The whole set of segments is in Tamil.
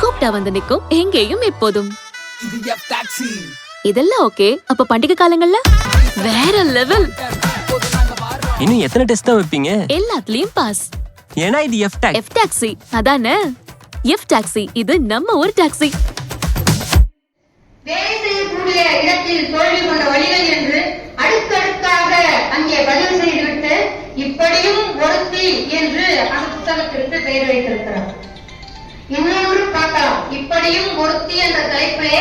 கூப்பிட்டா வந்து நிக்கும் எங்கேயும் எப்போதும். இதெல்லாம் ஓகே. அப்ப பண்டிகை காலங்கள்ல வேற லெவல். இன்னும் எத்தனை டெஸ்ட் தான் வைப்பீங்க? எல்லாத்துலயும் பாஸ். ஏன்னா இது எஃப் டாக்ஸி. அதானே எஃப் டாக்ஸி. இது நம்ம ஒரு டாக்ஸி. வேலை செய்யக்கூடிய இடத்தில் தோல்வி கொண்ட வழிகள் என்று அடுக்கடுக்காக அங்கே பதிவு செய்துவிட்டு இப்படியும் ஒருத்தி என்று அந்த புத்தகத்திற்கு பெயர் வைத்திருக்கிறார். இன்னொன்று பார்க்கலாம். இப்படியும் ஒருத்தி என்ற தலைப்பிலே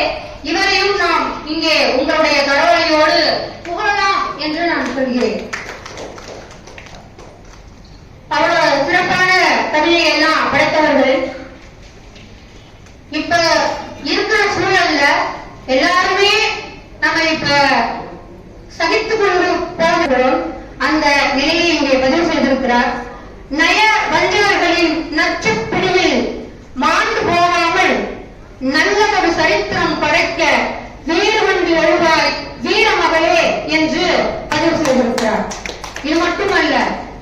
இவரையும் நாம் இங்கே உங்களுடைய கடவுளையோடு புகழலாம் என்று நான் சொல்கிறேன். அவரோட சிறப்பான கவிதை எல்லாம் படைத்தவர்கள். இப்ப இருக்கிற சூழல்ல எல்லாருமே நம்ம இப்ப சகித்துக் கொண்டு போகிறோம். அந்த நிலையை இங்கே பதிவு செய்திருக்கிறார். நய வஞ்சகர்களின் நச்சுப்பிடியில் மாண்டு போகாமல் நல்ல ஒரு சரித்திரம் படைக்க வீடு வண்டி எழுவாய் வீரமகளே என்று பதிவு செய்திருக்கிறார். இது மட்டுமல்ல,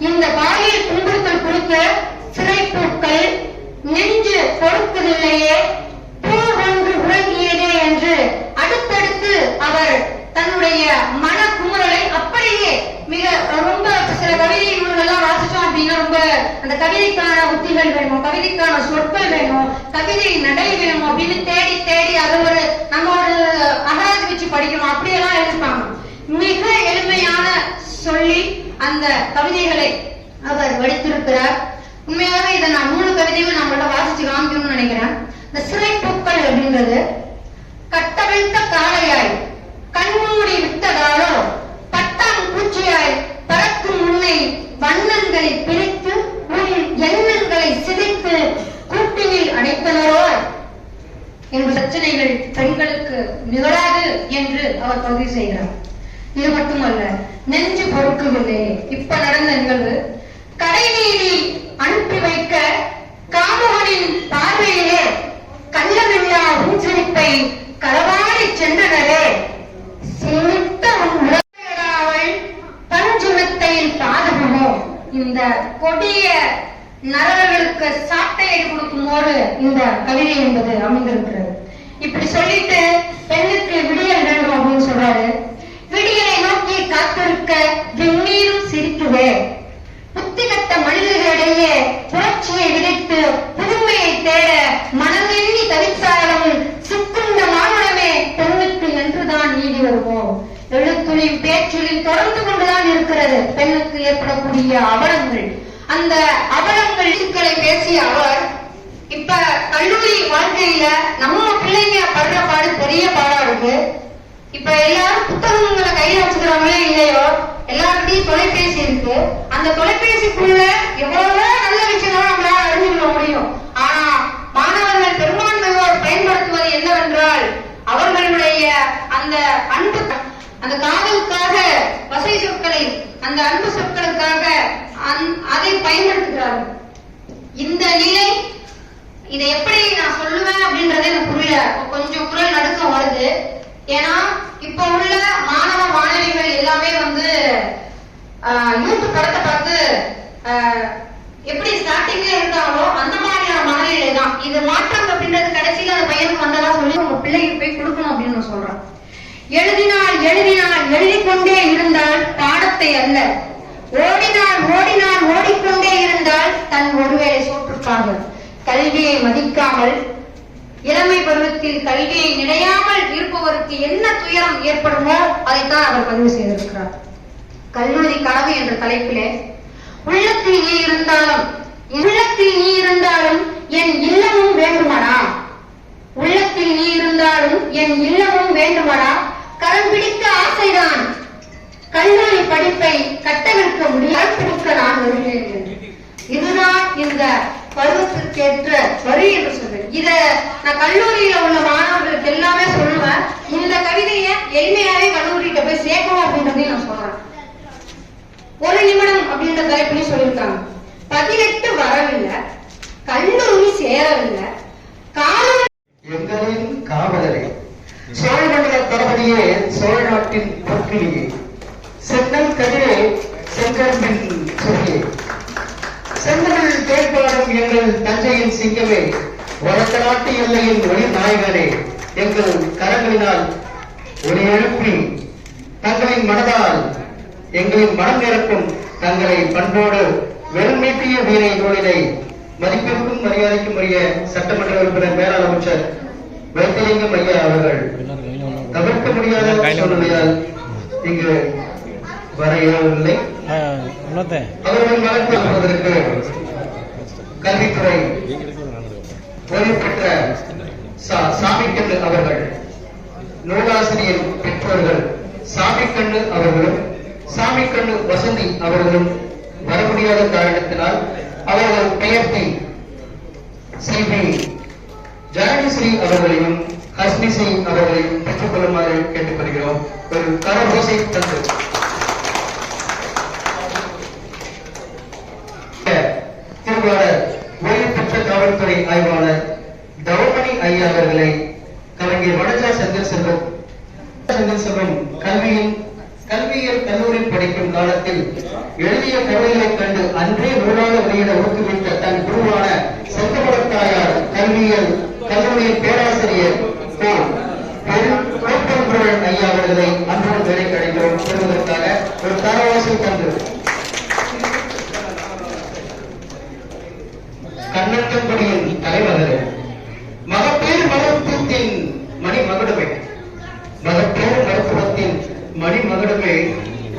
இந்த பாலியல் துன்புறுத்தல் குறித்த சிறைப்பூக்கள் நெஞ்சு பொறுப்பதில்லையே பூ ஒன்று உறங்கியதே என்று அடுத்தடுத்து அவர் தன்னுடைய மன குமுறலை அப்படியே மிக ரொம்ப சில கவிதை நூல்கள்லாம் வாசிச்சோம் அப்படின்னா ரொம்ப அந்த கவிதைக்கான உத்திகள் வேணும், கவிதைக்கான சொற்கள் வேணும், கவிதை நடை வேணும் அப்படின்னு தேடி தேடி அதை ஒரு நம்ம ஒரு அகராதி வச்சு படிக்கணும் அப்படியெல்லாம் எழுதிப்பாங்க. மிக எளிமையான சொல்லி அந்த கவிதைகளை அவர் வடித்திருக்கிறார். உண்மையாகவே இதை நான் 3 கவிதைகள் நம்மள்ட்ட வாசிச்சு காமிக்கணும்னு நினைக்கிறேன். இந்த சிறைப்பூக்கள் அப்படின்றது கட்டவிழ்த்த காளையாய் கண்மூடி விட்டதாலோ பட்டாம் பூச்சியாய் பறக்கும் முன்னை வண்ணங்களை பிரித்து உன் எண்ணங்களை சிதைத்து கூட்டினில் அடைத்தனரோ என்ற பிரச்சனைகள் பெண்களுக்கு நிகழாது என்று அவர் பதிவு செய்கிறார். இது மட்டுமல்ல, நெஞ்சு பொறுக்கவில்லை. இப்ப நடந்த நிகழ்வு கடைவீதி அனுப்பி வைக்க காமுகனின் பார்வையிலே கள்ளமில்லா ஊஞ்சலிப்பை களவாடி சென்றனரே சிமித்த உன் பஞ்சுமத்தையில் பாதகமோ. இந்த கொடிய நரவர்களுக்கு சாட்டையை கொடுக்கும் போது இந்த கவிதை என்பது அமைந்திருக்கிறது. இப்படி சொல்லிட்டு பெண்ணுக்கு விடியல் வேண்டும் அப்படின்னு சொல்றாரு. விடியலை நோக்கி காத்திருக்க வெந்நீரும் சிரிக்குவே. புத்திகட்ட மனிதர்களிடையே புரட்சியை விதைத்து புதுமையை தேட மனம் எண்ணி தவித்தாலும் சுக்குண்ட மானுடமே பெண்ணுக்கு என்றுதான் நீதி வருவோம். எழுத்துளின் பேச்சுளின் தொடர்ந்து கொண்டுதான் இருக்கிறது பெண்ணுக்கு ஏற்படக்கூடிய அவலங்கள். அந்த அவலங்கள் சிக்கலை பேசிய அவர் இப்ப கல்லூரி வாழ்க்கையில நம்ம பிள்ளைங்க படுற பாடு பெரிய பாடா இருக்கு. இப்ப எல்லாரும் புத்தகங்களை கையில வச்சுக்கிறாங்களே இல்லையோ, எல்லாருக்கிட்டையும் தொலைபேசி இருக்கு. அந்த தொலைபேசிக்குள்ள எவ்வளவோ நல்ல விஷயங்களும் நம்மளால அறிஞ்சுக்கொள்ள முடியும். ஆனா மாணவர்கள் பெரும்பான்மையோர் பயன்படுத்துவது என்னவென்றால் அவர்களுடைய அந்த அன்பு, அந்த காதலுக்காக வசை சொற்களை, அந்த அன்பு சொற்களுக்காக அதை பயன்படுத்துகிறார்கள். இந்த நிலை, இதை எப்படி நான் சொல்லுவேன் அப்படின்றதே எனக்கு புரியல. கொஞ்சம் குரல் நடுக்கம் வருது. ஏன்னா இப்ப உள்ள மாணவ மாணவிகள் எல்லாமே வந்து யூடியூப் படத்தை பார்த்து எப்படி ஸ்டார்டிங்ல இருந்தாங்களோ அந்த மாதிரியான மனநிலை தான். இது மாற்றம் அப்படின்றது கடைசியில அந்த பையனுக்கு வந்ததா சொல்லி உங்க பிள்ளைக்கு போய் கொடுக்கணும் அப்படின்னு நான் சொல்றேன். எழுதினால் எழுதினால் எழுதிக்கொண்டே இருந்தால் பாடத்தை அல்ல, ஓடினால் ஓடினால் ஓடிக்கொண்டே இருந்தால் தன் ஒருவேளை சோற்றுக்காக கல்வியை மதிக்காமல் இளமை பருவத்தில் கல்வியை நினையாமல் இருப்பவருக்கு என்ன துயரம் ஏற்படுமோ அதைத்தான் அவர் பதிவு செய்திருக்கிறார். கல்லூரி கனவு என்ற தலைப்பிலே உள்ளத்தில் நீ இருந்தாலும் என் இல்லமும் வேண்டுமடா, உள்ளத்தில் நீ இருந்தாலும் என் இல்லமும் வேண்டுமடா, கரம் பிடிக்க ஆசைதான், கல்லூரி படிப்பை கட்டவிழ்க்க முடியாது, பிடிக்க நான் வருகிறேன் என்று. இதுதான் இந்த பருவத்திற்கேற்ற வரி என்று சொல்றேன். இத நான் கல்லூரியில உள்ள மாணவர்களுக்கு எல்லாமே சொல்லுவேன். இந்த கவிதையை எளிமையாவே கல்லூரிகிட்ட போய் சேர்க்கணும் அப்படின்றதையும் நான் சொல்றேன். ஒரு நிமிடம் அப்படின்ற தலைப்பிலையும் சொல்லியிருக்காங்க. 18 வரவில்லை, கல்லூரி சேரவில்லை, எங்களின் காவலரே, சோழமண்டல தளபதியே, சோழ நாட்டின் பொற்கிளியே, சென்னல் கதிரே, செங்கற்பின் சொல்லியே, செந்தமிழ் பேர்பாடும் எங்கள் தஞ்சையின் சிங்கமே, வடக்கு நாட்டு எல்லையின் ஒளி நாயகனே, எங்கள் கரங்களினால் ஒளி எழுப்பி தங்களின் மனதால் எங்களின் மனம் நிரப்பும் தங்களை பண்போடு வெறுமீட்டிய வீரை நூலினை மதிப்பிற்கும் மரியாதைக்கும் உரிய சட்டமன்ற உறுப்பினர் மேலாள அமைச்சர் வைத்திலிங்கம் ஐயா அவர்கள் தவிர்க்க முடியாத சூழ்நிலையால் இங்கு வர இயலவில்லை. அவர்கள் வளர்ப்பதற்கு கல்வித்துறை ஓய்வு பெற்ற சாமிக்கண்ணு அவர்கள், நூலாசிரியர் பெற்றோர்கள் சாமிக்கண்ணு அவர்களும் சாமிக்கண்ணு வசந்தி அவர்களும் வர முடியாத காரணத்தினால் அவர்கள் பெயர்த்தி சிபி ஜனனிஸ்ரீ அவர்களையும் ஹஸ்னிஸ்ரீ அவர்களையும் பெற்றுக் கொள்ளுமாறு கேட்டுக்கொள்கிறோம். ஒரு கரபோசை தந்து திருவாளர் ஓய்வு பெற்ற காவல்துறை ஆய்வாளர் தவமணி ஐயா அவர்களை கலைஞர் வடஜா செந்தில் செல்வம் கல்வியியல் கல்லூரி படிக்கும் காலத்தில் எழுதிய கவிதைகளைக் கண்டு அன்றே நூலாக வெளியிட ஊக்குவித்த தன் குருவான செந்தமலத்தாயார் கல்வியியல் கல்லூரியின் பேராசிரியர் ஐயா அவர்களை அன்றோடு வேலை கிடைக்கிறோம் பெறுவதற்காக ஒரு தரவாசி தந்து கண்ணத்தம்படியின் தலைமகர் மகப்பேறு மருத்துவத்தின் மணிமகுடமை மகப்பேறு மருத்துவத்தின் மணிமகுடமே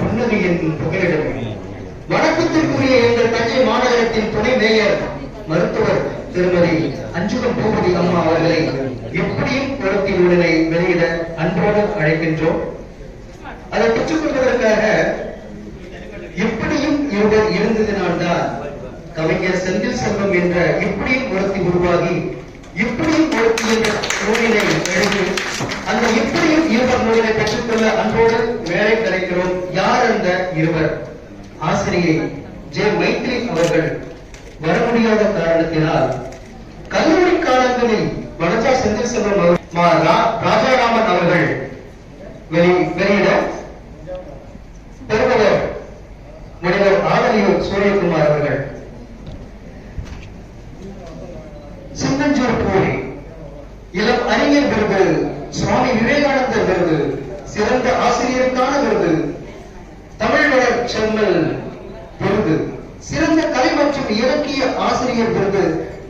உன்னதியின் புகலிடமே. வணக்கத்திற்குரிய எங்கள் தஞ்சை மாநகரத்தின் துணை மேயர் மருத்துவர் திருமதி அஞ்சுகம் பூபதி அம்மா அவர்களை எப்படியும் குளத்தி நூலினை வெளியிட அன்போடு அழைக்கின்றோம். அதை பெற்றுக் கொள்வதற்காக எப்படியும் இவர் இருந்ததினால்தான் கவிஞர் செந்தில் செல்வம் என்ற எப்படியும் குளத்தி உருவாகி எப்படியும் குளத்தி என்ற நூலினை எழுதி அந்த எப்படியும் இருவர் நூலினை பெற்றுக்கொள்ள அன்போடு வேலை கிடைக்கிறோம். யார் அந்த இருவர்? ஆசிரியை ஜே மைத்ரி அவர்கள் வர முடியாத காரணத்தினால் கல்லூரி காலங்களில் வடஜா செந்தில் செல்வம் ராஜாராமன் அவர்கள் வெளியிட பெறுபவர் முனைவர் ஆதலியூர் சூரியகுமார் அவர்கள். சின்னஞ்சூர் பூரி இளம் அறிஞர் விருது, சுவாமி விவேகானந்தர் விருது, சிறந்த ஆசிரியருக்கான விருது, தமிழ் வளர் செம்மல் விருது, சிறந்த கலை மற்றும் இலக்கிய ஆசிரியர் விருது,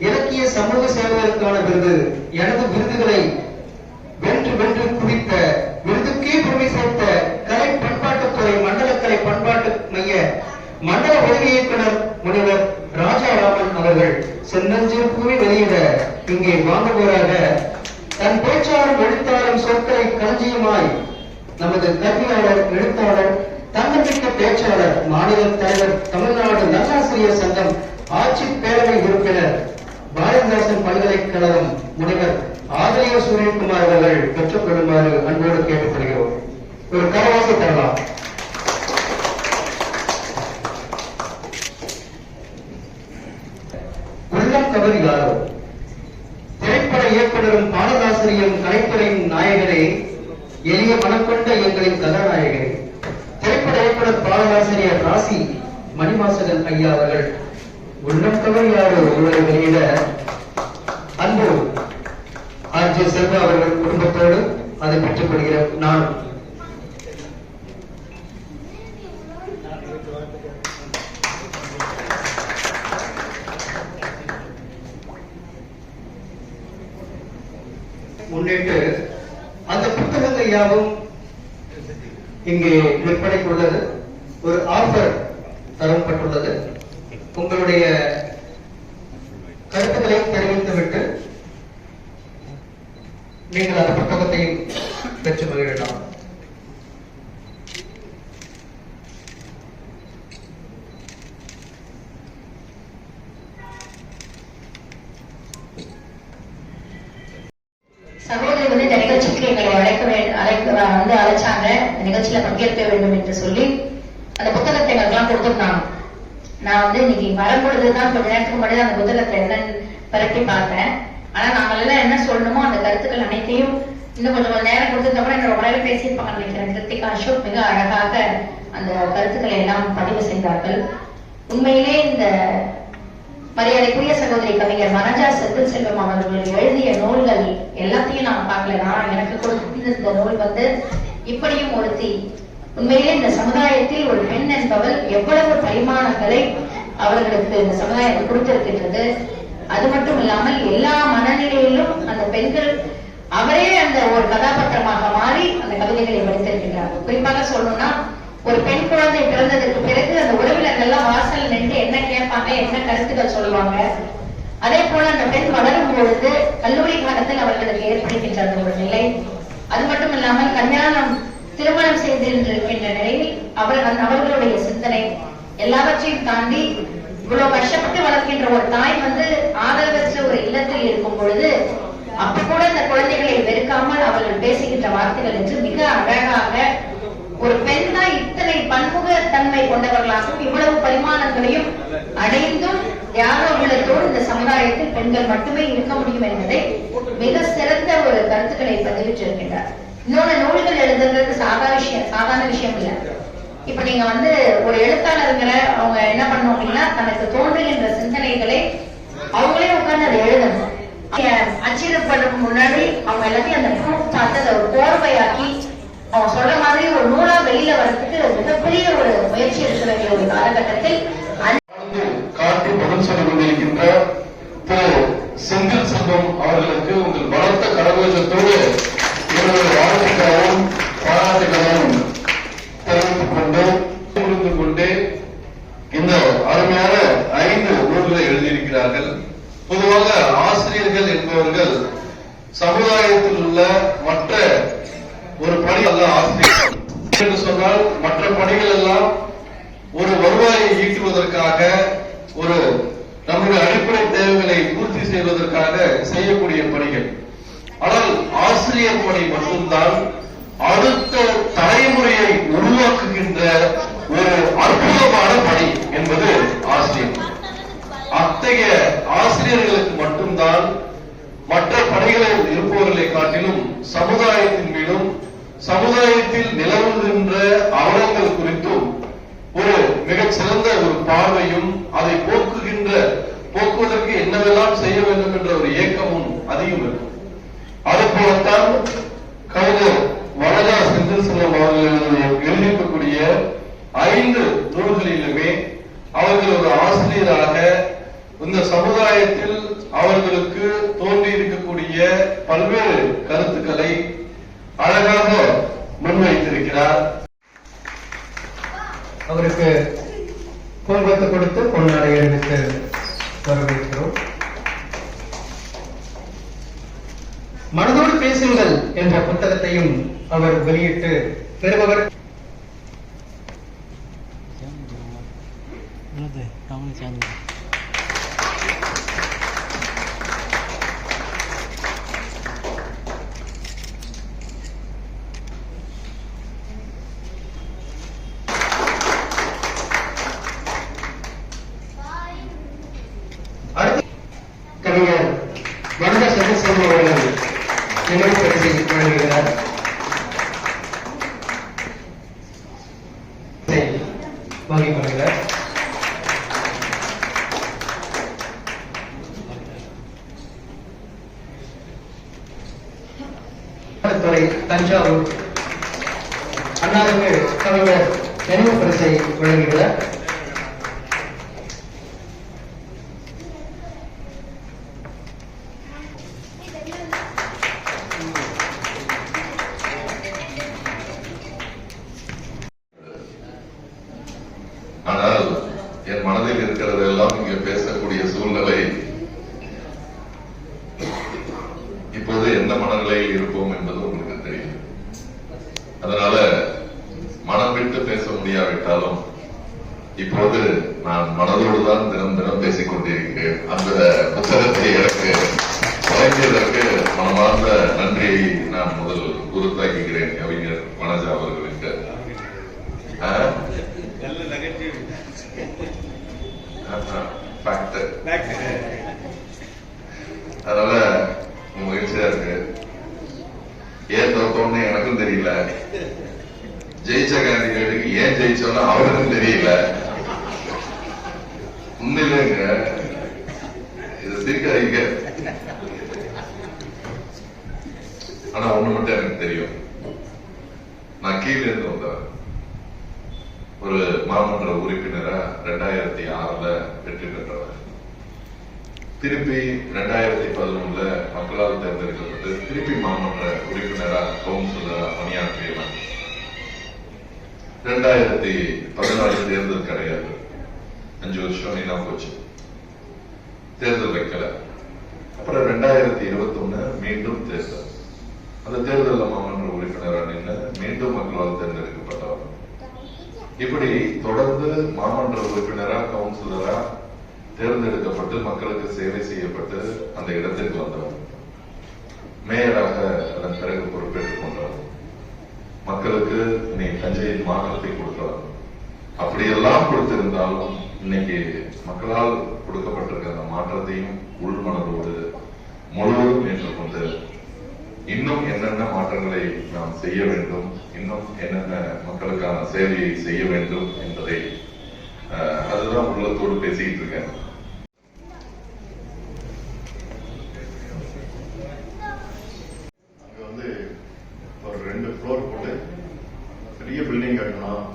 இலக்கிய சமூக சேவைகளுக்கான விருது, எனது விருதுகளை வென்று வென்று குவித்த விருதுக்கே பெருமை சேர்த்த கலை பண்பாட்டுத்துறை மண்டல கலை பண்பாட்டு மைய மண்டல உதவி இயக்குனர் முனைவர் ராஜாராமன் அவர்கள் சென்னஞ்சூர் பூவை வெளியிட இங்கே வாங்குவோராக தன் பேச்சாளர் எழுத்தாளர் சொற்களை களஞ்சியமாய் நமது கல்வியாளர் எழுத்தாளர் தன்னம்பிக்க பேச்சாளர் மாநில தலைவர் தமிழ்நாடு நல்லாசிரியர் சங்கம் ஆட்சி பேரவை உறுப்பினர் பாரதிதாசன் பல்கலைக்கழகம் முனைவர் ஆதலியூர் சூரியகுமார் அவர்கள் பெற்றுக் கொள்ளுமாறு அன்போடு கேட்டுக்கொள்கிறோம். ஒரு கரவாசி தரலாம். உள்ளம் கவர் யாரோ திரைப்பட இயக்குனரும் பாடலாசிரியரும் கலைத்துறையின் நாயகரே, எளிய மனக்கொண்ட எங்களின் கதாநாயகரே, திரைப்பட இயக்குனர் பாடலாசிரியர் ராசி மணிமாசகன் ஐயா அவர்கள் உள்ளம் கவர் யாரோ ஒருவரை வெளியிட அன்பு ஆர்ஜே செல்வா அவர்கள் குடும்பத்தோடு அதை பெற்றுக் கொள்கிறேன். நான் முன்னிட்டு அந்த புத்தகங்கள் யாவும் இங்கே விற்பனைக்கு உள்ளது. ஒரு ஆஃபர் தரப்பட்டுள்ளது. உங்களுடைய கருத்துக்களை தெரிவித்துவிட்டு நீங்கள் அந்த புத்தகத்தையும் பெற்று மகிழலாம். சகோதரி வந்து இந்த நிகழ்ச்சிக்கு எங்களை அழைச்சாங்க, இந்த நிகழ்ச்சியில பங்கேற்க வேண்டும் என்று சொல்லி அந்த புத்தகத்தை எங்களுக்கெல்லாம் கொடுத்துருந்தாங்க. நான் வந்து இன்னைக்கு வரும்பொழுதுதான் கொஞ்ச நேரத்துக்கு முன்னாடி அந்த புத்தகத்தை என்னன்னு பரப்பி பார்த்தேன். ஆனா நாங்கள் எல்லாம் என்ன சொல்லணுமோ அந்த கருத்துக்கள் அனைத்தையும் இன்னும் கொஞ்சம் நேரம் கொடுத்துருந்தா கூட என்ன ரொம்ப நேரம் பேசியிருப்பாங்க நினைக்கிறேன். கிருத்திகா அசோக் மிக அழகாக அந்த கருத்துக்களை எல்லாம் பதிவு செய்தார்கள். உண்மையிலே இந்த மரியாதைக்குரிய சகோதரி கவிஞர் வனஜா செந்தில் செல்வம் அவர்கள் எழுதிய நூல்கள் எல்லாத்தையும் நான் பார்க்கல. எனக்கு கொடுத்த இந்த நூல் வந்து இப்படியும் ஒருத்தி, உண்மையிலே இந்த சமுதாயத்தில் ஒரு பெண் என்பவள் எவ்வளவு பரிமாணங்களை அவர்களுக்கு இந்த சமுதாயம் கொடுத்திருக்கின்றது. அது மட்டும் இல்லாமல் எல்லா மனநிலையிலும் அந்த பெண்கள் அவரே அந்த ஒரு கதாபாத்திரமாக மாறி அந்த கவிதைகளை படித்திருக்கின்றார். குறிப்பாக சொல்லணும்னா, ஒரு பெண் குழந்தை பிறந்ததற்கு பிறகு அந்த உறவினர்கள் எல்லாம் வாசல் நின்று என்ன கேட்பாங்க, என்ன கருத்துக்கள் சொல்லுவாங்க. அதே போல அந்த பெண் வளரும் பொழுது கல்லூரி காலத்தில் அவர்களுக்கு ஏற்படுகின்ற அந்த ஒரு நிலை, அது மட்டும் இல்லாமல் கல்யாணம் திருமணம் செய்திருக்கின்ற நிலையில் அவர்களுடைய சிந்தனை எல்லாவற்றையும் தாண்டி இவ்வளவு கஷ்டப்பட்டு வளர்க்கின்ற ஒரு தாய் வந்து ஆதரவற்ற ஒரு இல்லத்தில் இருக்கும் பொழுது அப்ப கூட இந்த குழந்தைகளை வெறுக்காமல் அவர்கள் பேசுகின்ற வார்த்தைகள் என்று மிக அழகாக ஒரு பெண் தான் இத்தனை பன்முக தன்மை கொண்டவர்களாகவும் இவ்வளவு பரிமாணங்களையும் அடைந்தும் தியாக உள்ளத்தோடு இந்த சமுதாயத்தில் பெண்கள் மட்டுமே இருக்க முடியும் என்பதை மிக சிறந்த ஒரு கருத்துக்களை பதிவிட்டிருக்கின்றார். இன்னொரு நூல்கள் எழுதுறது சாதாரண விஷயம் இல்லை. இப்ப நீங்க வந்து ஒரு எழுத்தாளர்களை அவங்க என்ன பண்ணணும் அப்படின்னா, தனக்கு தோன்றுகின்ற சிந்தனைகளை அவங்களே உட்கார்ந்து அதை எழுதணும். அச்சிடப்படும் முன்னாடி அவங்க எல்லாத்தையும் அந்த ப்ரூஃப் பார்த்து அதை ஒரு கோர்வையாக்கி அவங்க சொல்ற மாதிரி ஒரு நூலா வெளியில வர்றதுக்கு மிகப்பெரிய ஒரு முயற்சி எடுக்க வேண்டிய ஒரு காலகட்டத்தில் காட்டி பதில் சொல்லிக் கொண்டிருக்கின்ற திரு செந்தில் செல்வம் அவர்களுக்கு உங்கள் பலத்த கரகோஷத்தோடு என்னுடைய வாழ்த்துக்களும் பாராட்டுகளும் தெரிவித்துக் கொண்டு புரிந்து கொண்டு இந்த அருமையான 5 நூல்களை எழுதியிருக்கிறார்கள். பொதுவாக ஆசிரியர்கள் என்பவர்கள் சமுதாயத்தில் உள்ள மற்ற ஒரு பணி அல்ல ஆசிரியர் என்று சொன்னால், மற்ற பணிகள் எல்லாம் ஒரு வருவாயை ஈட்டுவதற்காக, ஒரு நம்முடைய அடிப்படை தேவைகளை பூர்த்தி செய்வதற்காக செய்யக்கூடிய பணிகள். ஆனால் ஆசிரியர் பணி மட்டும்தான் அடுத்த தலைமுறையை உருவாக்குகின்ற ஒரு அற்புதமான பணி என்பது ஆசிரியர். அத்தகைய ஆசிரியர்களுக்கு மட்டும்தான் மற்ற பணிகளில் இருப்பவர்களை காட்டிலும் சமுதாயத்தின் மீதும் சமுதாயத்தில் நிலவுகின்ற அவலங்கள் குறித்தும் ஒரு மிகச் சிறந்த ஒரு பார்வையும், அதை போக்குவதற்கு என்னவெல்லாம் செய்ய வேண்டும் என்ற ஒரு ஏக்கமும் அதிகம் இருக்கும். அதுபோலத்தான் கவிஞர் வனஜா செந்தில் செல்வம் அவர்கள் எழுதியிருக்கக்கூடிய 5 நூல்களிலுமே அவர்கள் ஒரு ஆசிரியராக இந்த சமுதாயத்தில் அவர்களுக்கு தோன்றி இருக்கக்கூடிய பல்வேறு கருத்துக்களை அழகாக முன்வைத்திருக்கிறார். அவருக்கு பொங்கத்து கொடுத்து பொன்னாடை அணிவித்து வரவேற்கிறோம். மனதோடு பேசுங்கள் என்ற புத்தகத்தையும் அவர் வெளியிட்டு பெறுபவர் கவிஞர் வனஜா செந்தில் செல்வம் அவர்கள் நினைவு பரிசை வழங்குகிறார். வாங்கிக் கொள்கிறார். துறை தஞ்சாவூர் அண்ணாவுக்கு கவிஞர் நினைவு பரிசை வழங்குகிறார். ஆனால் என் மனதில் இருக்கிறதெல்லாம் இங்கே பேசக்கூடிய சூழ்நிலை, இப்போது எந்த மனநிலையில் இருப்போம் என்பது உங்களுக்கு தெரியும். அதனால மனம் விட்டு பேச முடியாவிட்டாலும் இப்போது நான் மனதோடு தான் தினம் பேசிக் கொண்டிருக்கிறேன். அந்த புத்தகத்தை எனக்கு வழங்கியதற்கு மனமார்ந்த நன்றியை நான் முதல் உறுத்தாக்குகிறேன் கவிஞர் வனஜா அவர்களுக்கு. அதனால மகிழ்ச்சியா இருக்கு. ஏன் தோத்தோம்னு எனக்கும் தெரியல, ஜெயிச்ச கேண்டிடேட்டுக்கு ஏன் ஜெயிச்சோம்னு அவருக்கும் தெரியல. உண்மையிலேங்க ஆனா ஒண்ணு மட்டும் எனக்கு தெரியும், நான் கீழே இருந்து வந்தவன். ஒரு மாமன்ற உறுப்பினரா 2006 வெற்றி பெற்றவர். திருப்பி 2011 மக்களால் தேர்ந்தெடுக்கப்பட்டு திருப்பி மாமன்ற உறுப்பினரா கவுன்சிலரா பணியாற்றியவன். 2014 தேர்தல் கிடையாது, 5 வருஷம் வீணா போச்சு, தேர்தல் வைக்கல. அப்புறம் 2021 மீண்டும் தேர்தல். அந்த தேர்தலில் மாமன்ற உறுப்பினரா நின்று மீண்டும் மக்களால் தேர்ந்தெடுக்கப்பட்டவர். இப்படி தொடர்ந்து மாமன்ற உறுப்பினரா கவுன்சிலரா தேர்ந்தெடுக்கப்பட்டு மக்களுக்கு சேவை செய்யப்பட்டு அந்த இடத்திற்கு வந்தவர். மேயராக அதன் பிறகு பொறுப்பேற்றுக் கொண்டவர். மக்களுக்கு இன்னைக்கு தஞ்சையின் மாநிலத்தை கொடுத்தவர். அப்படியெல்லாம் கொடுத்திருந்தாலும் இன்னைக்கு மக்களால் கொடுக்கப்பட்டிருக்க அந்த மாற்றத்தையும் உள்மனதோடு முழுவதும் ஏற்றுக்கொண்டு இன்னும் என்னென்ன மாற்றங்களை நாம் செய்ய வேண்டும், இன்னும் என்னென்ன மக்களுக்கான சேவையை செய்ய வேண்டும் என்பதை அதுதான் உள்ளத்தோடு பேசிக்கிட்டு இருக்கேன். அங்க வந்து ஒரு 2 ஃப்ளோர் போட்டு பெரிய பில்டிங் கட்டணும்,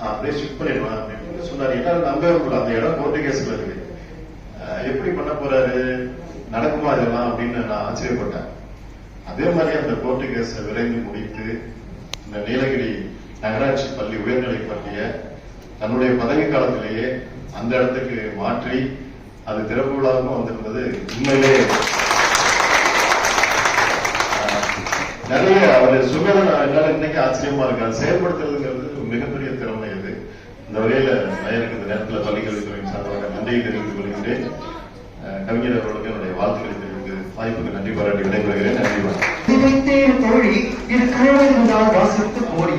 அப்படியே ஷிஃப்ட் பண்ணிடலாம் அப்படின்னு சொன்னார். என்னால நம்பவே முடியல. அந்த இடம் கோர்ட்டு கேஸ்ல இருக்கு, எப்படி பண்ண போறாரு, நடக்குமா இதெல்லாம் அப்படின்னு நான் ஆச்சரியப்பட்டேன். அதே மாதிரி அந்த கோர்ட்டு கேஸை விரைந்து முடித்து இந்த நீலகிரி நகராட்சி பள்ளி உயர்நிலை பள்ளியை தன்னுடைய பதவி காலத்திலேயே அந்த இடத்துக்கு மாற்றி அது திறப்பு விழாவும் வந்திருந்தது. உண்மையிலே நிறைய அவர் சொன்னதை என்னால இன்னைக்கு ஆச்சரியமா இருக்கு. அது செயல்படுத்துறதுங்கிறது மிகப்பெரிய திறமை. இது இந்த வகையில எனக்கு இந்த நேரத்தில் பள்ளிக்கல்வித்துறையின் சார்பாக நன்றியை தெரிவித்துக் கொள்கின்றேன். கவிஞர் அவர்களுக்கு என்னுடைய வாழ்த்துக்களை தெரிவித்து வாய்ப்புக்கு நன்றி பாராட்டி விடைபெறுகிறேன். நன்றி. வைத்தேன் தோழி இரு கண்ணிருந்தால் வாசித்து போடி,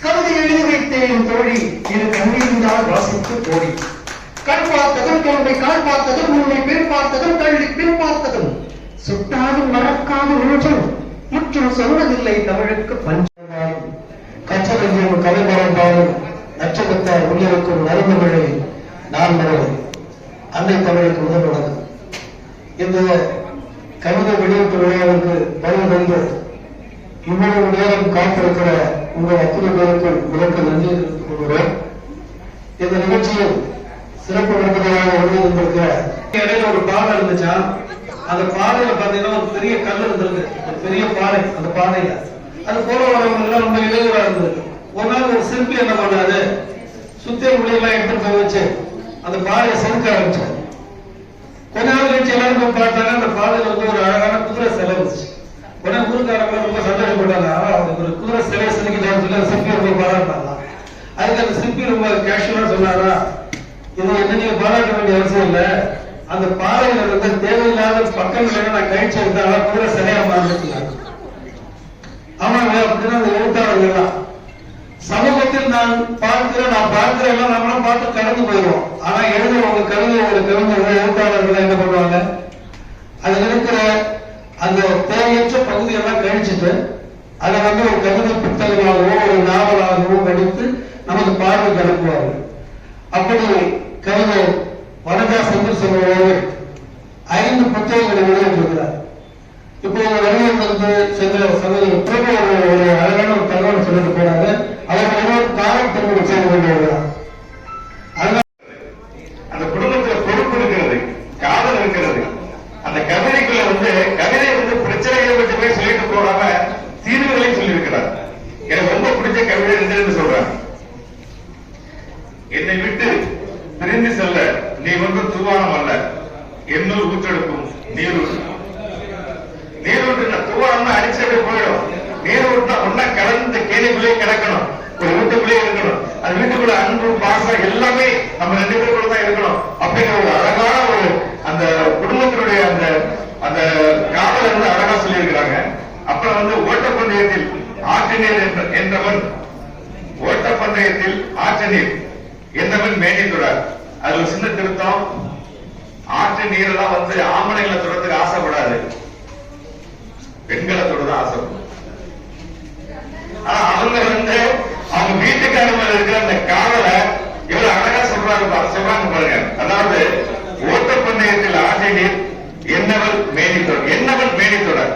கவிதை எழுதி வைத்தேன் தோழி இரு கண்ணிருந்தால் வாசித்து போடி, கண் பார்த்ததும் தோன்றை கால் பார்த்ததும் உன்னை பின் பார்த்ததும் கல்வி பின் பார்த்ததும் சுட்டாலும் மறக்காத ஒன்றும் முற்றும் சொன்னதில்லை தமிழுக்கு பஞ்சாலும் கற்றறிஞரும் கதை மறந்தாலும் நட்சத்திரத்தார் உள்ளிருக்கும் நறுமகளை நான் மறவை அன்னை தமிழுக்கு உதவுள்ளது. இந்த கவிதை வெளியீட்டு விழாவிற்கு வருவதென்று இவ்வளவு நேரம் காத்திருக்கிற உங்கள் அத்தனை பேருக்கு உங்களுக்கு நன்றி தெரிவித்துக் கொள்கிறோம். இந்த நிகழ்ச்சியில் சிறப்பு விருந்தினராக வருவதற்கு இடையில ஒரு பாதை இருந்துச்சா, அந்த பாதையில பாத்தீங்கன்னா ஒரு பெரிய கல் இருந்திருக்கு, ஒரு பெரிய பாதை. அந்த பாதையில அது போல வரவங்க எல்லாம் ரொம்ப இடையூறா இருந்திருக்கு. ஒரு நாள் ஒரு சிற்பி என்ன பண்ணாரு, சுத்திய முடியெல்லாம் எடுத்துட்டு போய் வச்சு அந்த பாதையை செதுக்க ஆரம்பிச்சாரு. கொஞ்ச நாள் கழிச்சு எல்லாரும் போய் பார்த்தாங்க, அந்த பாதையில வந்து ஒரு அழகான குதிரை சிலை இருந்துச்சு. உடனே ஊருக்காரங்க ரொம்ப சந்தோஷப்பட்டாங்க. அதுக்கு ஒரு குதிரை சிலையை செதுக்கிட்டான்னு சொல்லி அந்த சிற்பி ரொம்ப பாராட்டினாங்க. அதுக்கு அந்த சிற்பி ரொம்ப கேஷுவலா சொன்னாரா, இது என்ன நீங்க பாராட்ட வேண்டிய அவசியம் இல்ல, அந்த பாதையில இருந்த தேவையில்லாத பக்கங்கள் நான் கழிச்சு எடுத்தாலும் குதிரை சிலையா மாறினாங்க. ஆமாங்க, அப்படின்னா அந்த எழுத்தாளர்கள் சமூகத்தில் நான் பார்க்கிற எல்லாம் நம்மளும் பார்த்து கடந்து போயிடுவோம். ஆனா எழுதுறவங்க கவிஞர்கள் எழுத்தாளர்கள் என்ன பண்ணுவாங்க, அதுல இருக்கிற அந்த தேவையற்ற பகுதியெல்லாம் கழிச்சுட்டு அதை வந்து ஒரு கவிதை புத்தகமாகவோ ஒரு நாவலாகவோ படித்து நமக்கு பார்வைக்கு அனுப்புவார்கள். அப்படி கவிஞர் வனஜாசன் சொல்லுவார்கள் 5 புத்தகங்களை வெளியிட்டிருக்கிறார். இப்போ வெளியிலிருந்து சென்ற சகோதரர் பிரபு ஒரு அழகான ஒரு தகவல் சொல்லிட்டு போனாங்க. அவர்கள் காலம் திருமணம் செய்து கொண்டிருக்கிறார். அந்த குடும்பத்துல பொறுப்பு இருக்கிறது, காதல் இருக்கிறது. அந்த கவிதைக்குள்ள வந்து கவிதை வந்து பிரச்சனைகளை மட்டுமே சொல்லிட்டு போகாம தீர்வுகளை சொல்லியிருக்கிறார். எனக்கு ரொம்ப பிடிச்ச கவிதை என்று சொல்றேன். என்னை விட்டு பிரிந்து செல்ல நீ வந்து தூவானம் அல்ல, என்னூர் ஊற்றெடுக்கும் நீரூற்று. நீரூற்று தூவானம்னா அடிச்சு அப்படியே போயிடும். நீரூற்றுனா ஒன்னா கலந்து கேணிக்குள்ளே கிடக்கணும், ஒரு வீட்டுக்குள்ளே இருக்கணும். அந்த வீட்டுக்குள்ள அன்பு பாசம் எல்லாமே நம்ம 2 பேருக்குள்ள தான் இருக்கணும். அப்படிங்கிற ஒரு அழகான ஒரு அந்த குடும்பத்தினுடைய அந்த அந்த காதலை வந்து அழகா சொல்லி இருக்கிறாங்க. அப்புறம் வந்து ஓட்டப்பந்தயத்தில் ஆற்று நீர் என்றவன், ஓட்டப்பந்தயத்தில் ஆற்று நீர் என்றவன் மேனி தொடார். அது ஒரு சின்ன திருத்தம். ஆற்று நீரெல்லாம் வந்து ஆம்பளைங்களை தொடர்றதுக்கு ஆசைப்படாது, பெண்களை தொடர்தான் ஆசைப்படும். ஆனா அவங்க வந்து அவங்க வீட்டுக்கார மேல இருக்கிற அந்த காதலை எவ்வளவு அழகா சொல்றாங்க பாருங்க. அதாவது ஓட்டப்பந்தயத்தில் ஆசை நீர் என்னவள் மேனி தொடர், என்னவள் மேனி தொடர்.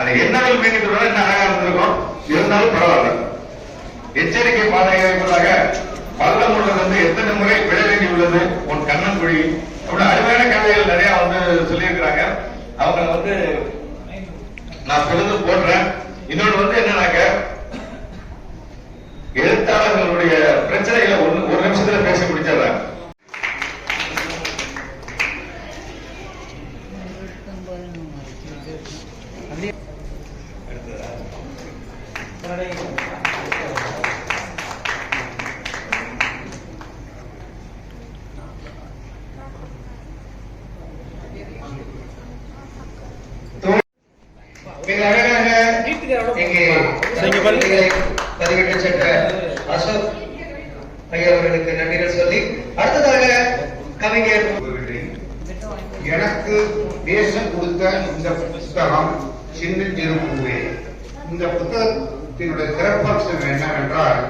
அது என்னாலும் மேகத்தோட என்ன அழகா இருந்திருக்கும், இருந்தாலும் பரவாயில்ல. எச்சரிக்கை பாதையாக பள்ளம் உள்ளது எத்தனை முறை விழ வேண்டி உள்ளது உன் கண்ணன் குழி அப்படி அருமையான கதைகள் நிறைய சொல்லியிருக்கிறாங்க. அவங்க நான் சொல்றது போடுறேன். இன்னொன்று என்னன்னாக்க, எழுத்தாளர்களுடைய பிரச்சனைகளை ஒரு நிமிஷத்துல பேச முடிச்சிடுறேன். மிக அழகாக இங்கே பதிவிட்டு சென்ற அசோக் ஐயா அவர்களுக்கு நன்றிகள் சொல்லி, அடுத்ததாக கவிஞர் எனக்கு தேசம் கொடுத்த இந்த புத்தகம் சின்னஞ்சிறு பூவே. இந்த புத்தகத்தினுடைய சிறப்பம்சம் என்னவென்றால்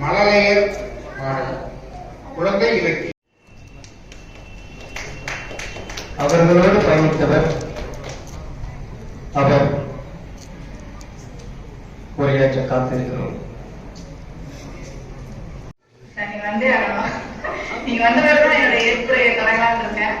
மழலையர் பாடல், குழந்தை இலக்கியம். அவர்களோடு பயணித்தவர் அவர் உரையாற்ற காத்திருக்கிறோம். நீங்க வந்தவர்கள் என்னுடைய ஏற்புரையை தொடங்கலாம்னு இருக்கேன்.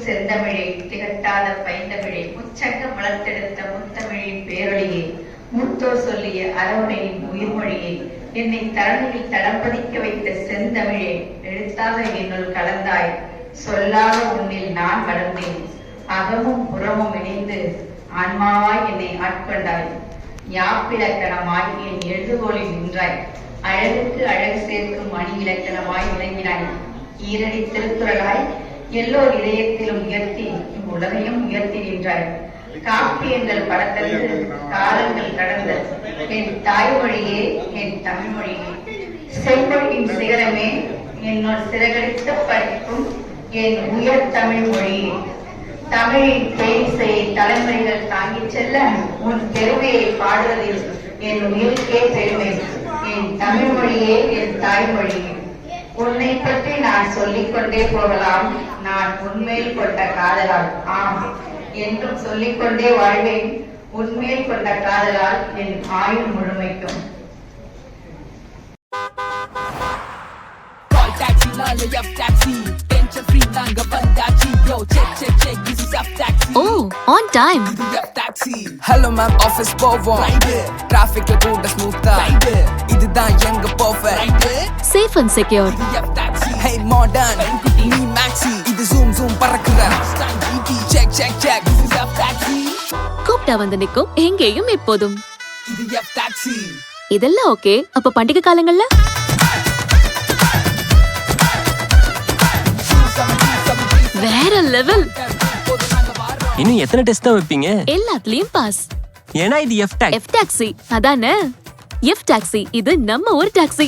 செந்தமிழே, திகட்டாத பைந்தமிழே, முச்சங்கம் வளர்த்தெடுத்த முத்தமிழின் பேரொழியே, மூத்தோர் சொல்லிய அரவணையின் உயிர்மொழியே, என்னை தரணியில் தடம் பதிக்க வைத்த செந்தமிழே, எழுத்தாக என்னுள் கலந்தாய், சொல்லாத உன்னில் நான் வளர்ந்தேன், அகமும் புறமும் இணைந்து ஆன்மாவாய் என்னை ஆட்கொண்டாய், யாப்பிலக்கணமாய் என் எழுதுகோலில் நின்றாய், அழகுக்கு அழகு சேர்க்கும் மணி இலக்கணமாய் விளங்கினாய், ஈரடி திருக்குறளாய் எல்லோர் இதயத்திலும் உயர்த்தி உலகையும் உயர்த்தி நின்றாய், காப்பியங்கள் படத்தந்து காலங்கள் கடந்த என் தாய்மொழியே, என் தமிழ் மொழியே, செம்மொழியின் சிகரமே, என்னுள் சிறகடித்த படிப்பும் என் உயர் தமிழ் மொழியே, தமிழின் தேனிசையை தலைமுறைகள் தாங்கிச் செல்ல உன் பெருமையை பாடுவதில் என் உயிருக்கே பெருமை, என் தமிழ் மொழியே, என் தாய்மொழியே. உன்னை பற்றி நான் சொல்லிக் கொண்டே போகலாம், நான் உன்மேல் கொண்ட காதலால், ஆம் என்றும் சொல்லிக்கொண்டே வாழ்வேன், உன்மேல் கொண்ட காதலால் என் ஆயுள் முழுமைக்கும். Oh, on time. Hello ma'am, office போவோம். Trafficல கூட ஸ்மூத்தா. இதுதான் எங்க perfect. Safe and secure. Hey modern, நீ maxi. இது zoom zoom பறக்குற. Check check check. கூப்பிட்டா வந்து நிக்கும் எங்கேயும் எப்போதும். இது F taxi. இதெல்லாம் ஓகே. அப்ப பண்டிகை காலங்கள்ல வேற லெவல். இன்னும் எத்தனை டெஸ்ட் தான் வைப்பீங்க? எல்லாத்துலயும் பாஸ். ஏன்னா இது F taxi. F taxi அதானே. F taxi இது நம்ம ஒரு டாக்ஸி.